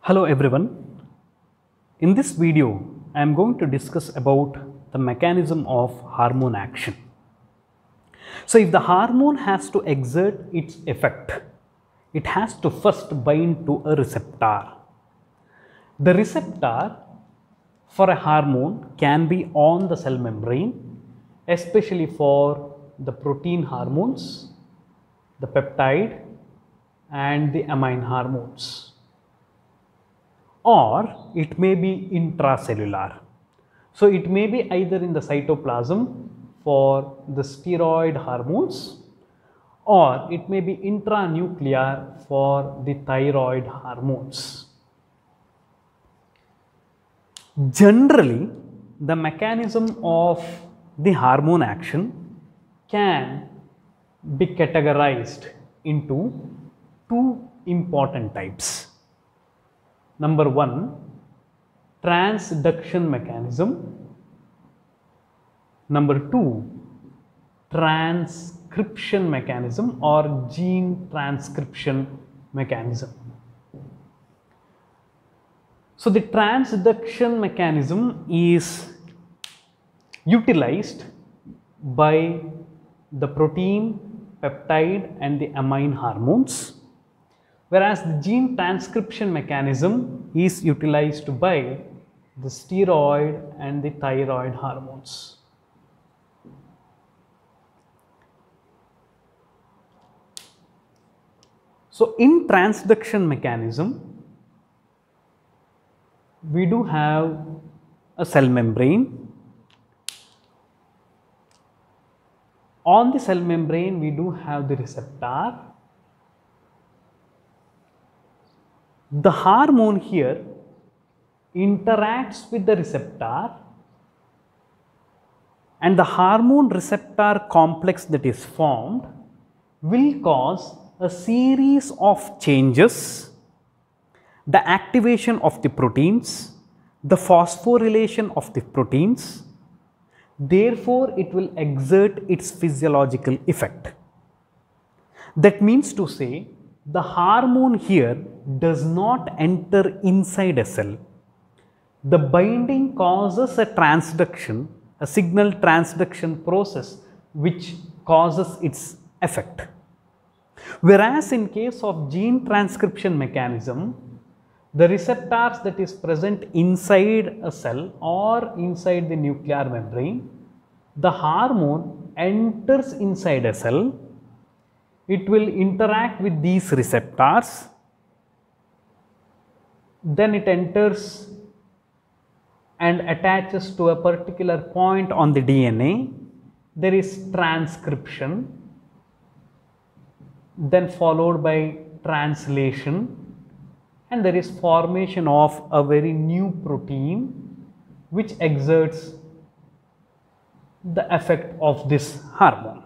Hello everyone. In this video, I am going to discuss about the mechanism of hormone action. So if the hormone has to exert its effect, it has to first bind to a receptor. The receptor for a hormone can be on the cell membrane, especially for the protein hormones, the peptide and the amine hormones. Or it may be intracellular. So it may be either in the cytoplasm for the steroid hormones, or it may be intranuclear for the thyroid hormones. Generally, the mechanism of the hormone action can be categorized into two important types. Number one, transduction mechanism. Number two, transcription mechanism or gene transcription mechanism. So the transduction mechanism is utilized by the protein, peptide and the amine hormones, whereas the gene transcription mechanism is utilized by the steroid and the thyroid hormones. So in transduction mechanism, we do have a cell membrane. On the cell membrane, we do have the receptor. The hormone here interacts with the receptor, and the hormone receptor complex that is formed will cause a series of changes, the activation of the proteins, the phosphorylation of the proteins. Therefore, it will exert its physiological effect. That means to say, the hormone here does not enter inside a cell. The binding causes a transduction, a signal transduction process which causes its effect. Whereas in case of gene transcription mechanism, the receptors that is present inside a cell or inside the nuclear membrane, the hormone enters inside a cell. It will interact with these receptors, then it enters and attaches to a particular point on the DNA. There is transcription, then followed by translation, and there is formation of a very new protein which exerts the effect of this hormone.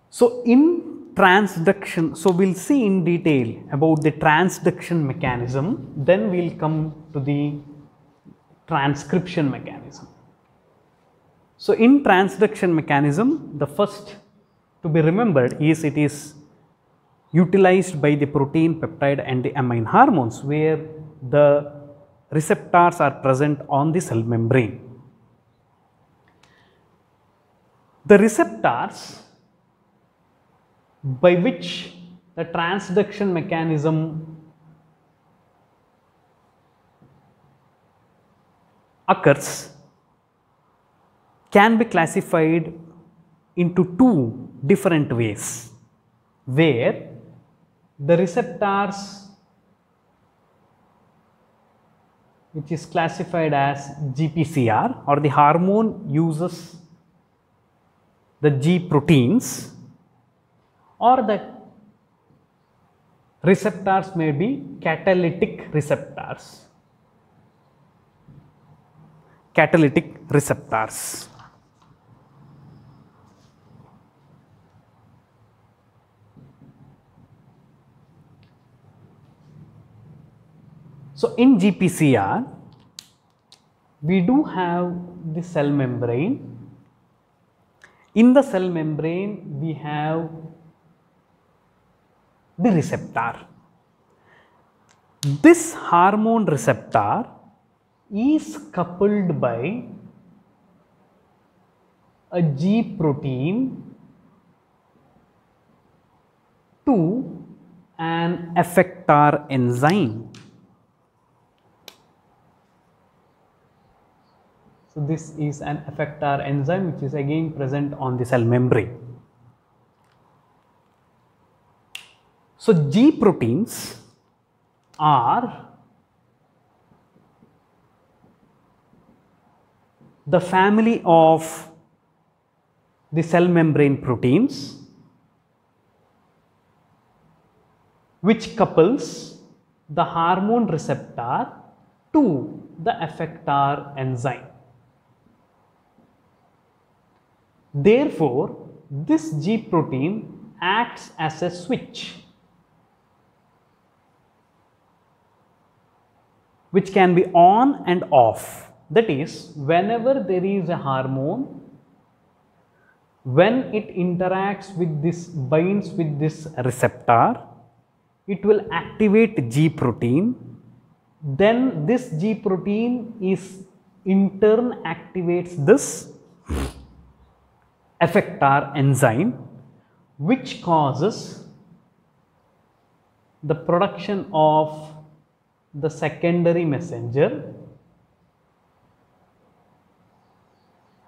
So in transduction, so we'll see in detail about the transduction mechanism, then we'll come to the transcription mechanism. So in transduction mechanism, the first to be remembered is it is utilized by the protein, peptide and the amine hormones, where the receptors are present on the cell membrane. The receptors by which the transduction mechanism occurs can be classified into two different ways, where the receptors which is classified as GPCR, or the hormone uses the G proteins, or the receptors may be catalytic receptors. Catalytic receptors. So in GPCR, we do have the cell membrane. In the cell membrane, we have the receptor. This hormone receptor is coupled by a G protein to an effector enzyme. So this is an effector enzyme which is again present on the cell membrane. So G proteins are the family of the cell membrane proteins which couples the hormone receptor to the effector enzyme. Therefore, this G protein acts as a switch which can be on and off. That is, whenever there is a hormone, when it interacts with this, binds with this receptor, it will activate G protein. Then this G protein is in turn activates this effector enzyme, which causes the production of the secondary messenger,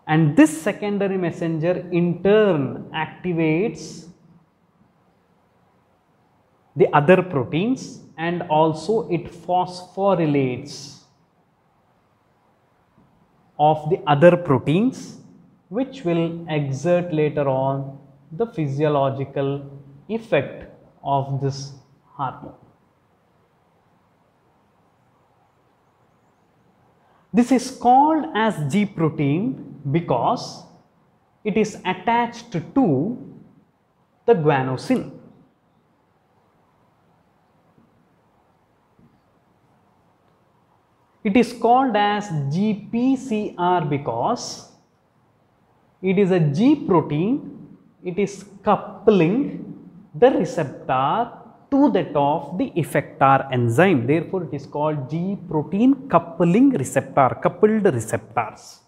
and this secondary messenger in turn activates the other proteins, and also it phosphorylates of the other proteins, which will exert later on the physiological effect of this hormone. This is called as G protein because it is attached to the guanosine. It is called as GPCR because it is a G protein, it is coupling the receptor to that of the effector enzyme. Therefore, it is called G protein coupling receptor, coupled receptors.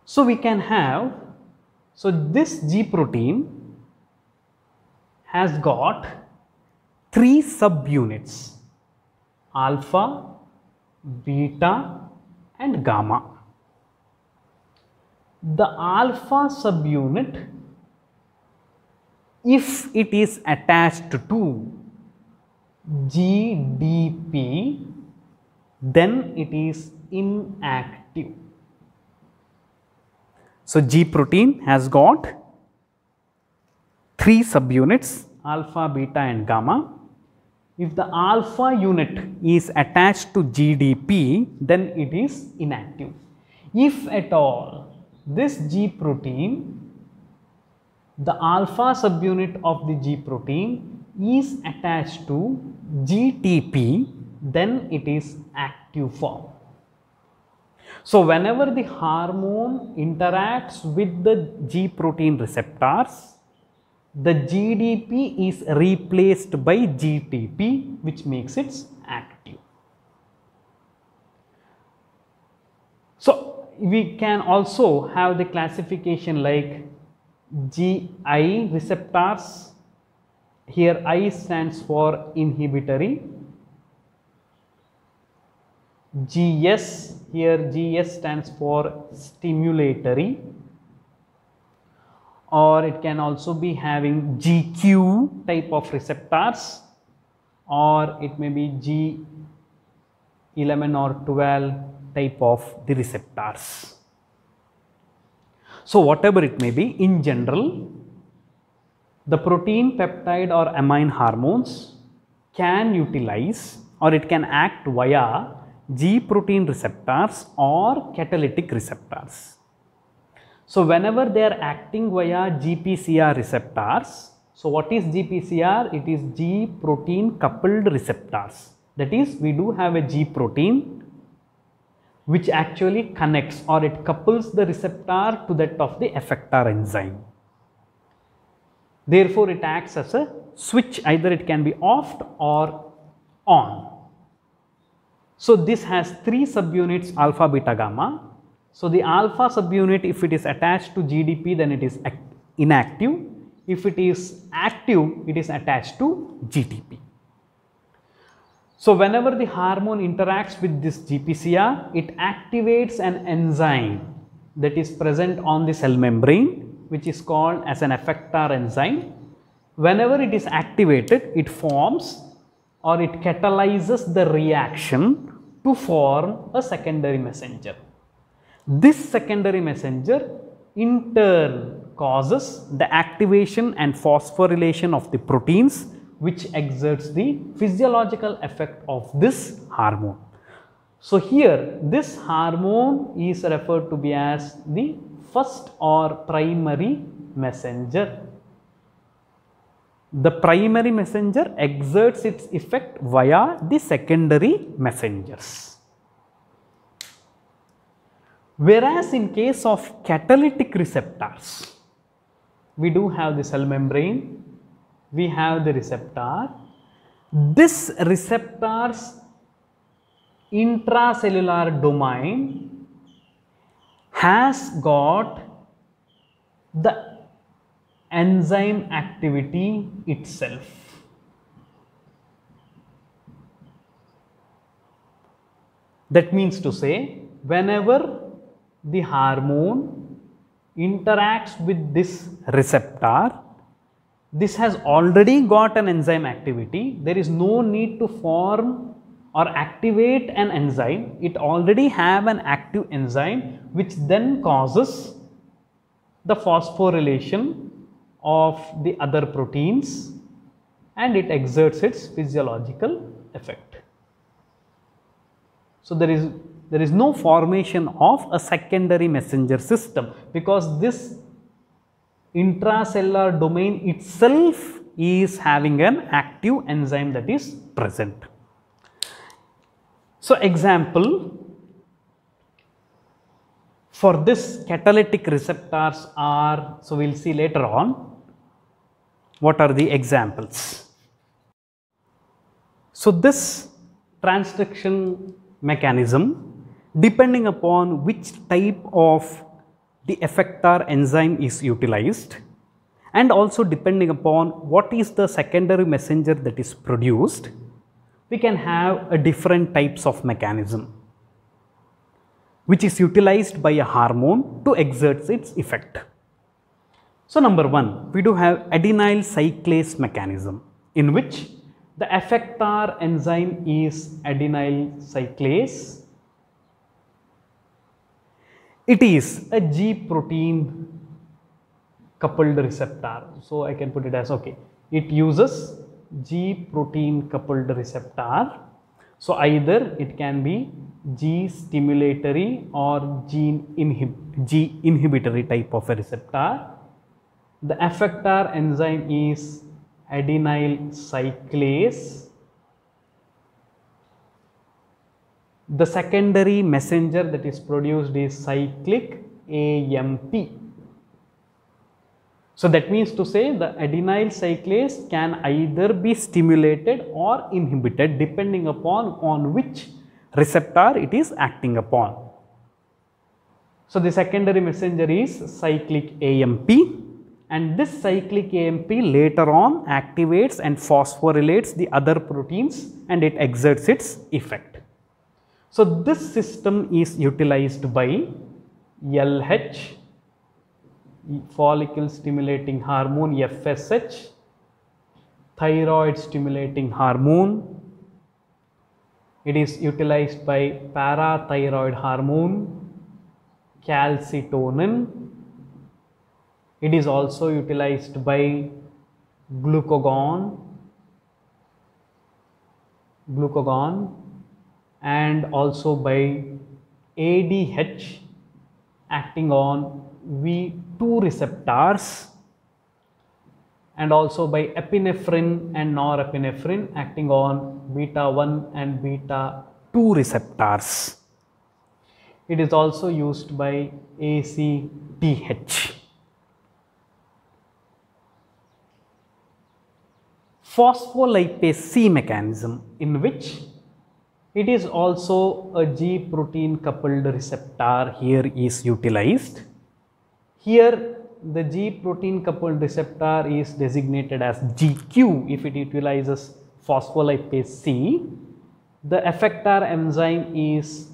So we can have, so this G protein has got 3 subunits: alpha, beta and gamma. The alpha subunit, if it is attached to GDP, then it is inactive. So G protein has got 3 subunits: alpha, beta and gamma. If the alpha unit is attached to GDP, then it is inactive. If at all this G protein, the alpha subunit of the G protein is attached to GTP, then it is active form. So whenever the hormone interacts with the G protein receptors, the GDP is replaced by GTP, which makes it active. So we can also have the classification like GI receptors. Here I stands for inhibitory. GS, here GS stands for stimulatory. Or it can also be having GQ type of receptors, or it may be G11 or 12 type of the receptors. So whatever it may be, in general, the protein, peptide or amine hormones can utilize, or it can act via G protein receptors or catalytic receptors. So whenever they are acting via GPCR receptors, so what is GPCR? It is G protein coupled receptors. That is, we do have a G protein which actually connects, or it couples the receptor to that of the effector enzyme. Therefore, it acts as a switch, either it can be off or on. So, this has 3 subunits alpha, beta, gamma. So, the alpha subunit, if it is attached to GDP, then it is inactive. If it is active, it is attached to GTP. So, whenever the hormone interacts with this GPCR, it activates an enzyme that is present on the cell membrane, which is called as an effector enzyme. Whenever it is activated, it forms or it catalyzes the reaction to form a secondary messenger. This secondary messenger in turn causes the activation and phosphorylation of the proteins, which exerts the physiological effect of this hormone. So, here this hormone is referred to be as the first or primary messenger. The primary messenger exerts its effect via the secondary messengers. Whereas in case of catalytic receptors, we do have the cell membrane, we have the receptor. This receptor's intracellular domain has got the enzyme activity itself. That means to say, whenever the hormone interacts with this receptor, this has already got an enzyme activity. There is no need to form or activate an enzyme. It already have an active enzyme, which then causes the phosphorylation of the other proteins, and it exerts its physiological effect. So, there is no formation of a secondary messenger system, because this intracellular domain itself is having an active enzyme that is present. So, example, for this catalytic receptors are, so we will see later on what are the examples. So, this transduction mechanism, depending upon which type of the effector enzyme is utilized, and also depending upon what is the secondary messenger that is produced, we can have a different types of mechanism which is utilized by a hormone to exert its effect. So, number 1, we do have adenyl cyclase mechanism, in which the effector enzyme is adenyl cyclase. It is a G protein coupled receptor. So, I can put it as, okay, it uses G protein coupled receptor. So, either it can be G stimulatory or G inhibitory type of a receptor. The effector enzyme is adenyl cyclase. The secondary messenger that is produced is cyclic AMP. So, that means to say the adenyl cyclase can either be stimulated or inhibited depending upon on which receptor it is acting upon. So, the secondary messenger is cyclic AMP, and this cyclic AMP later on activates and phosphorylates the other proteins and it exerts its effect. So, this system is utilized by LH, follicle stimulating hormone, FSH, thyroid stimulating hormone. It is utilized by parathyroid hormone, calcitonin. It is also utilized by glucagon, and also by ADH acting on V2 receptors, and also by epinephrine and norepinephrine acting on beta 1 and beta 2 receptors. It is also used by ACTH. phospholipase C mechanism, in which it is also a G protein coupled receptor here is utilized. Here the G protein coupled receptor is designated as GQ if it utilizes phospholipase C. The effector enzyme is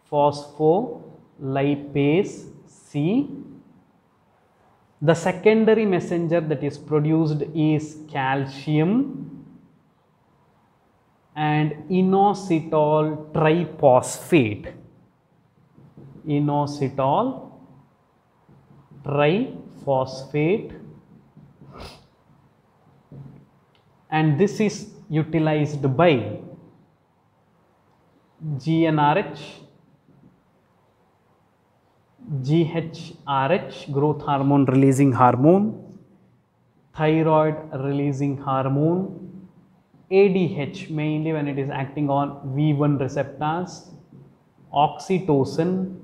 phospholipase C. The secondary messenger that is produced is calcium and inositol triphosphate. Inositol triphosphate, and this is utilized by GnRH, GHRH, growth hormone releasing hormone, thyroid releasing hormone, ADH mainly when it is acting on V1 receptors, oxytocin,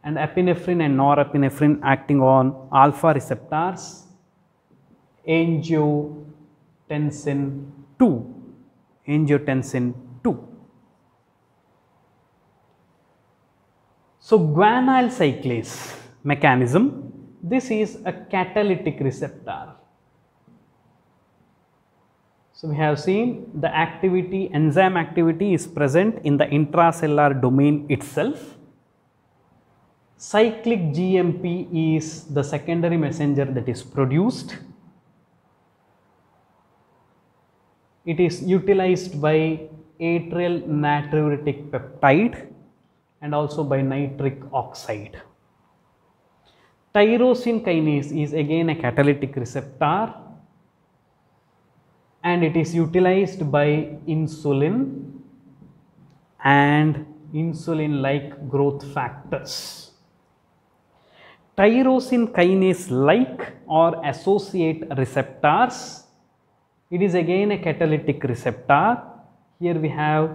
and epinephrine and norepinephrine acting on alpha receptors, angiotensin 2, angiotensin 2. So guanylyl cyclase mechanism, this is a catalytic receptor. So we have seen the activity, enzyme activity is present in the intracellular domain itself. Cyclic GMP is the secondary messenger that is produced. It is utilized by atrial natriuretic peptide and also by nitric oxide. Tyrosine kinase is again a catalytic receptor, and it is utilized by insulin and insulin like growth factors. Tyrosine kinase like or associate receptors, it is again a catalytic receptor. Here we have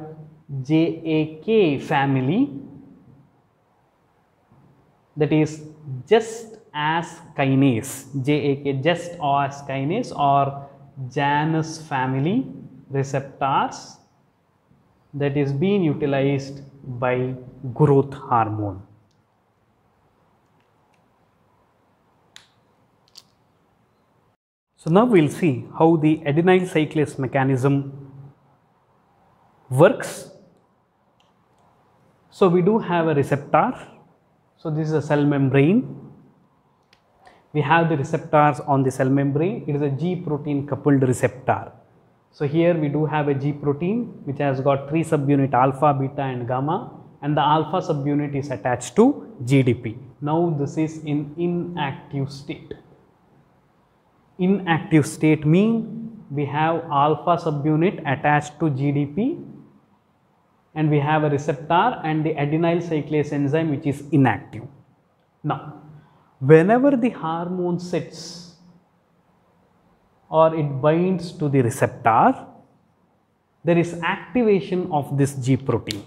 JAK family, that is just as kinase, JAK just as kinase or Janus family receptors that is being utilized by growth hormone. So now we will see how the adenyl cyclase mechanism works. So we do have a receptor. So this is a cell membrane. We have the receptors on the cell membrane. It is a G protein coupled receptor. So here we do have a G protein which has got 3 subunit alpha, beta and gamma, and the alpha subunit is attached to GDP. Now this is in inactive state. Inactive state means we have alpha subunit attached to GDP and we have a receptor and the adenyl cyclase enzyme which is inactive. Now whenever the hormone sits or it binds to the receptor, there is activation of this G protein.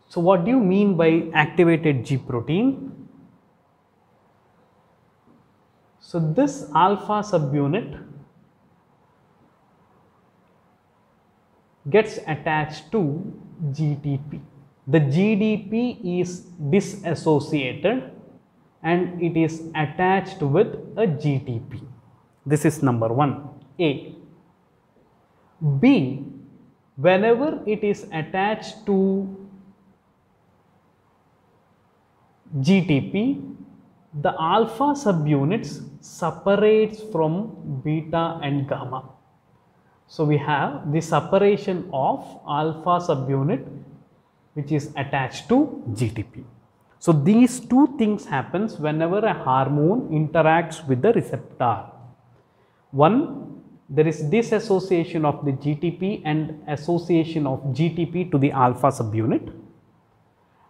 So what do you mean by activated G protein? So this alpha subunit gets attached to GTP. The GDP is disassociated and it is attached with a GTP. This is number 1, A. B, whenever it is attached to GTP, the alpha subunits separates from beta and gamma. So we have the separation of alpha subunit which is attached to GTP. So these two things happens whenever a hormone interacts with the receptor. One, there is disassociation of the GTP and association of GTP to the alpha subunit,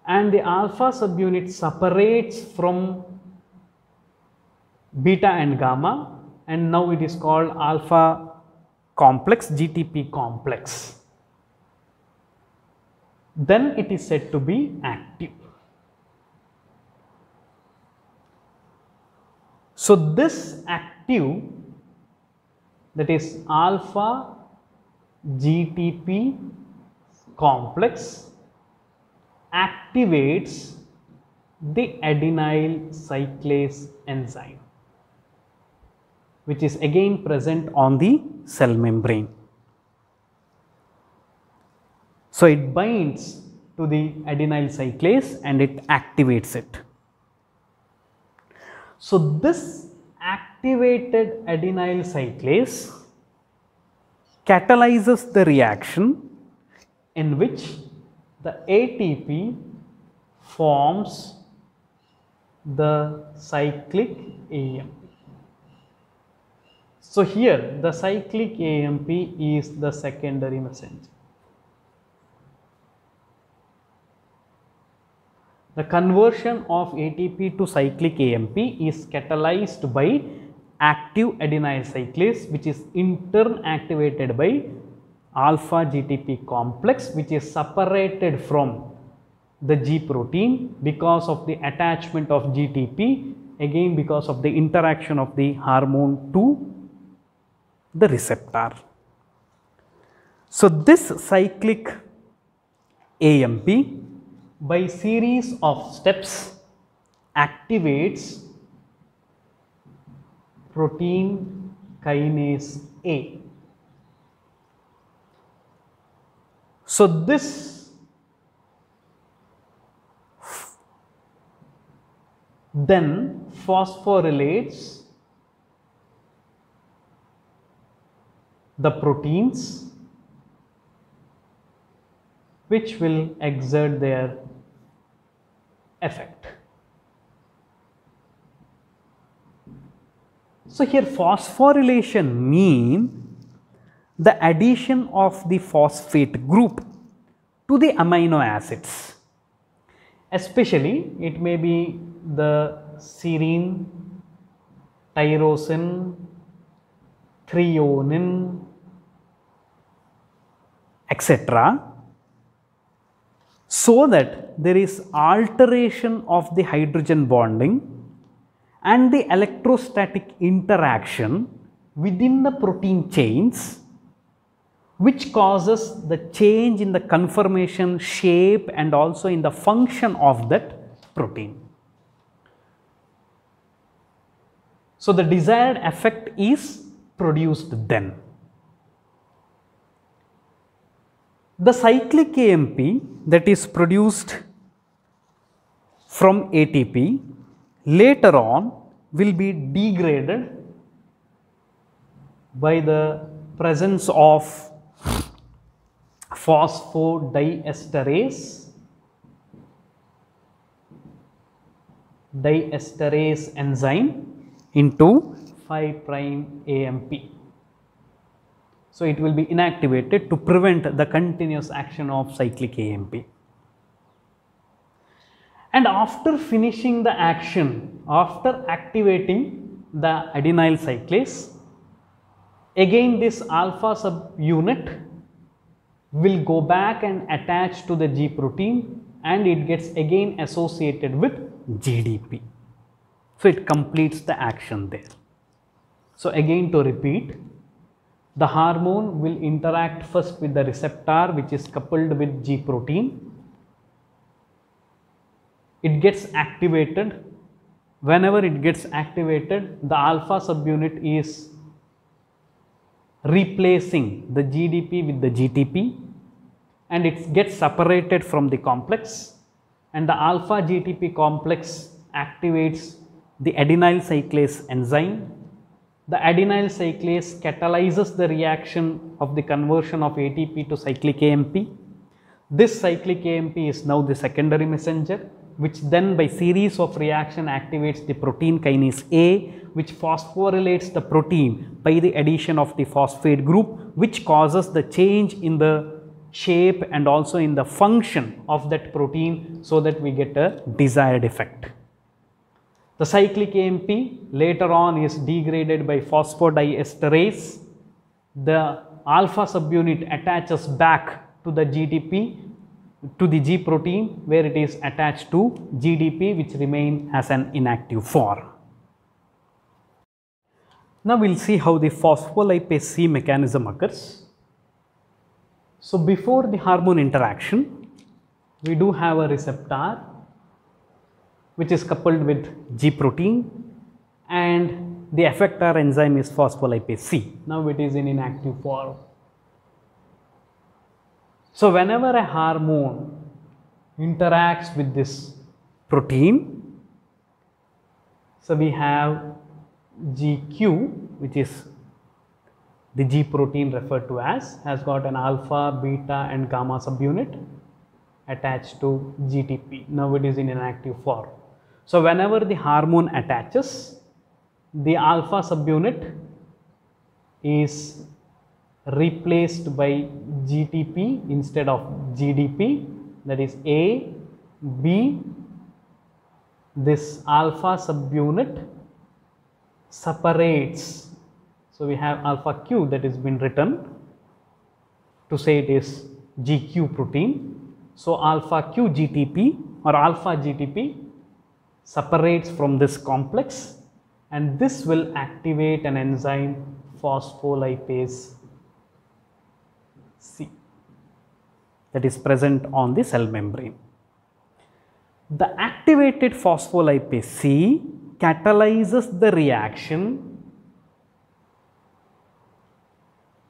and the alpha subunit separates from beta and gamma, and now it is called alpha complex, GTP complex. Then it is said to be active. So this active that is alpha GTP complex activates the adenyl cyclase enzyme, which is again present on the cell membrane. So it binds to the adenyl cyclase and it activates it. So this activated adenyl cyclase catalyzes the reaction in which the ATP forms the cyclic AMP. So here the cyclic AMP is the secondary messenger. The conversion of ATP to cyclic AMP is catalyzed by active adenyl cyclase, which is in turn activated by alpha GTP complex, which is separated from the G protein because of the attachment of GTP, again because of the interaction of the hormone to the receptor. So this cyclic AMP by series of steps activates protein kinase A. So this then phosphorylates the proteins which will exert their effect. So here phosphorylation means the addition of the phosphate group to the amino acids. Especially it may be the serine, tyrosine, threonine, etc., so that there is alteration of the hydrogen bonding and the electrostatic interaction within the protein chains, which causes the change in the conformation, shape and also in the function of that protein. So the desired effect is produced then. The cyclic AMP that is produced from ATP later on will be degraded by the presence of phosphodiesterase enzyme into 5' AMP. So it will be inactivated to prevent the continuous action of cyclic AMP. And after finishing the action, after activating the adenyl cyclase, again this alpha subunit will go back and attach to the G protein and it gets again associated with GDP. So it completes the action there. So again to repeat, the hormone will interact first with the receptor which is coupled with G protein. It gets activated. Whenever it gets activated, the alpha subunit is replacing the GDP with the GTP and it gets separated from the complex, and the alpha GTP complex activates the adenyl cyclase enzyme. The adenyl cyclase catalyzes the reaction of the conversion of ATP to cyclic AMP. This cyclic AMP is now the secondary messenger, which then by series of reaction activates the protein kinase A, which phosphorylates the protein by the addition of the phosphate group, which causes the change in the shape and also in the function of that protein, so that we get a desired effect. The cyclic AMP later on is degraded by phosphodiesterase. The alpha subunit attaches back to the GDP, to the G protein, where it is attached to GDP, which remain as an inactive form. Now we will see how the phospholipase C mechanism occurs. So before the hormone interaction, we do have a receptor which is coupled with G protein, and the effector enzyme is phospholipase C. Now it is in inactive form. So whenever a hormone interacts with this protein, so we have GQ, which is the G protein referred to as, has got an alpha, beta and gamma subunit attached to GTP. Now it is in inactive form. So whenever the hormone attaches, the alpha subunit is replaced by GTP instead of GDP, that is A, B, this alpha subunit separates. So we have alpha Q that has been written to say it is GQ protein. So alpha Q GTP or alpha GTP separates from this complex, and this will activate an enzyme phospholipase C that is present on the cell membrane. The activated phospholipase C catalyzes the reaction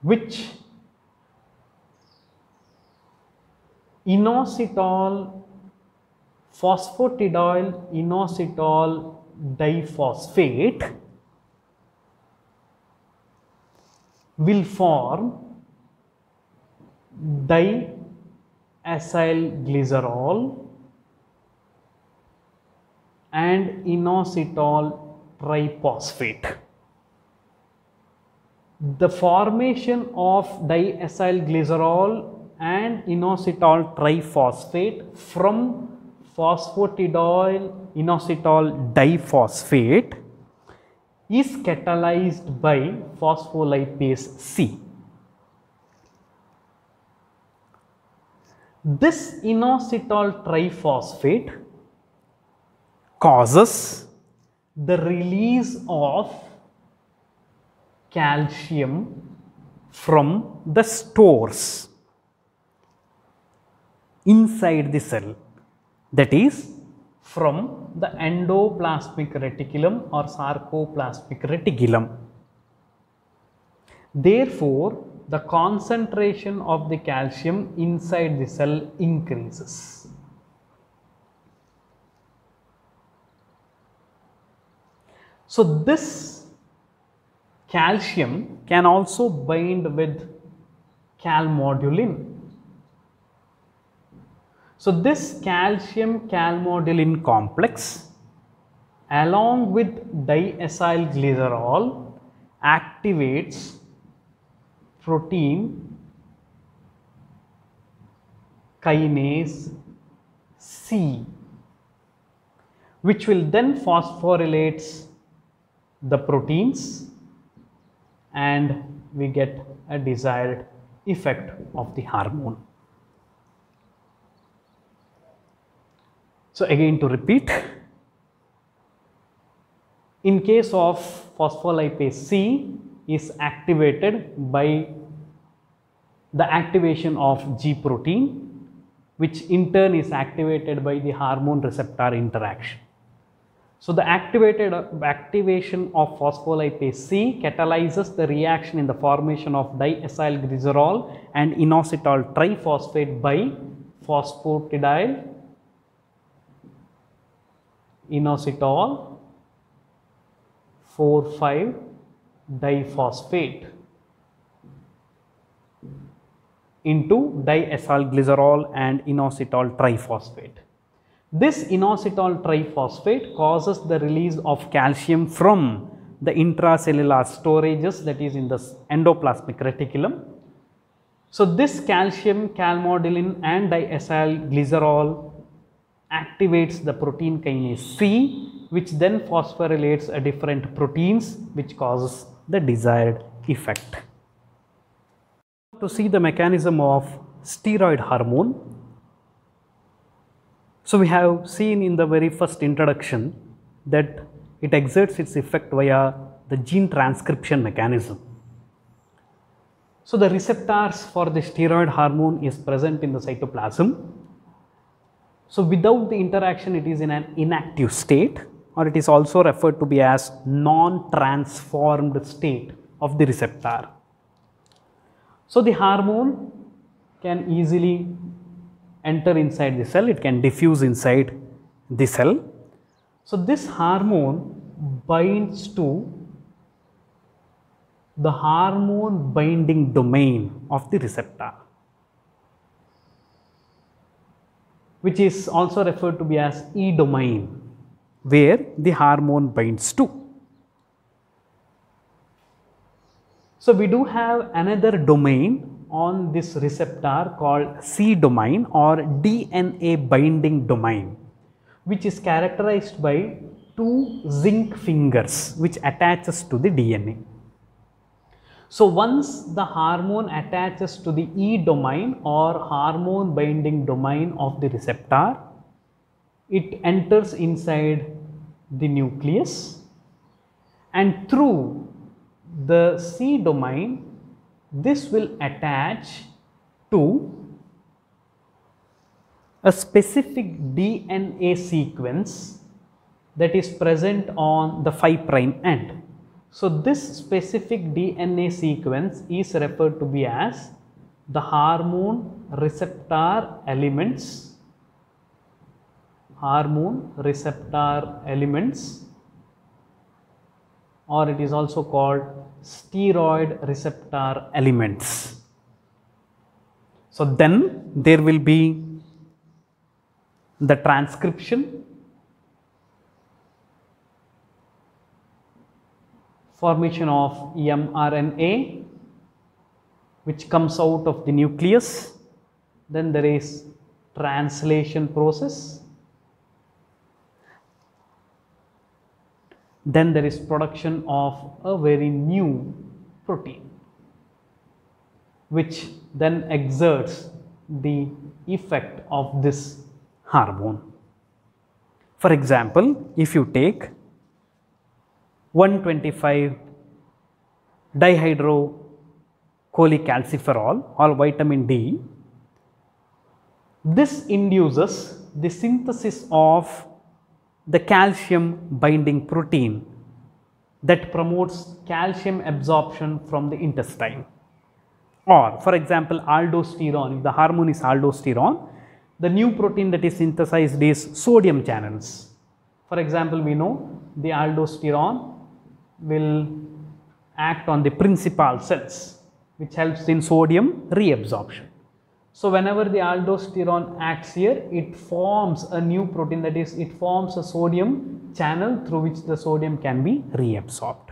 which inositol phosphatidyl inositol diphosphate will form diacylglycerol and inositol triphosphate. The formation of diacylglycerol and inositol triphosphate from phosphatidyl inositol diphosphate is catalyzed by phospholipase C. This inositol triphosphate causes the release of calcium from the stores inside the cell, that is from the endoplasmic reticulum or sarcoplasmic reticulum. Therefore, the concentration of the calcium inside the cell increases. So this calcium can also bind with calmodulin. So this calcium calmodulin complex along with diacylglycerol activates protein kinase C, which will then phosphorylate the proteins, and we get a desired effect of the hormone. So again, to repeat, in case of phospholipase C is activated by the activation of G protein, which in turn is activated by the hormone receptor interaction. So the activation of phospholipase C catalyzes the reaction in the formation of diacylglycerol and inositol triphosphate by phosphatidyl inositol 4,5 diphosphate into diacylglycerol and inositol triphosphate. This inositol triphosphate causes the release of calcium from the intracellular storages, that is in the endoplasmic reticulum. So this calcium, calmodulin and diacylglycerol activates the protein kinase C, which then phosphorylates a different proteins, which causes the desired effect. To see the mechanism of steroid hormone, so we have seen in the very first introduction that it exerts its effect via the gene transcription mechanism. So the receptors for the steroid hormone is present in the cytoplasm. So without the interaction, it is in an inactive state, or it is also referred to be as non-transformed state of the receptor. So the hormone can easily enter inside the cell, it can diffuse inside the cell. So this hormone binds to the hormone binding domain of the receptor, which is also referred to be as E domain, where the hormone binds to. So we do have another domain on this receptor called C domain or DNA binding domain, which is characterized by 2 zinc fingers which attaches to the DNA. So once the hormone attaches to the E domain or hormone binding domain of the receptor, it enters inside the nucleus, and through the C domain, this will attach to a specific DNA sequence that is present on the 5' end. So this specific DNA sequence is referred to be as the hormone receptor elements, or it is also called steroid receptor elements. So then there will be the transcription, formation of mRNA which comes out of the nucleus, then there is translation process, then there is production of a very new protein which then exerts the effect of this hormone. For example, if you take 1,25 dihydrocholecalciferol or vitamin D, this induces the synthesis of the calcium binding protein that promotes calcium absorption from the intestine. Or for example, aldosterone, if the hormone is aldosterone, the new protein that is synthesized is sodium channels. For example, we know the aldosterone will act on the principal cells which helps in sodium reabsorption. So whenever the aldosterone acts here, it forms a new protein, that is, it forms a sodium channel through which the sodium can be reabsorbed.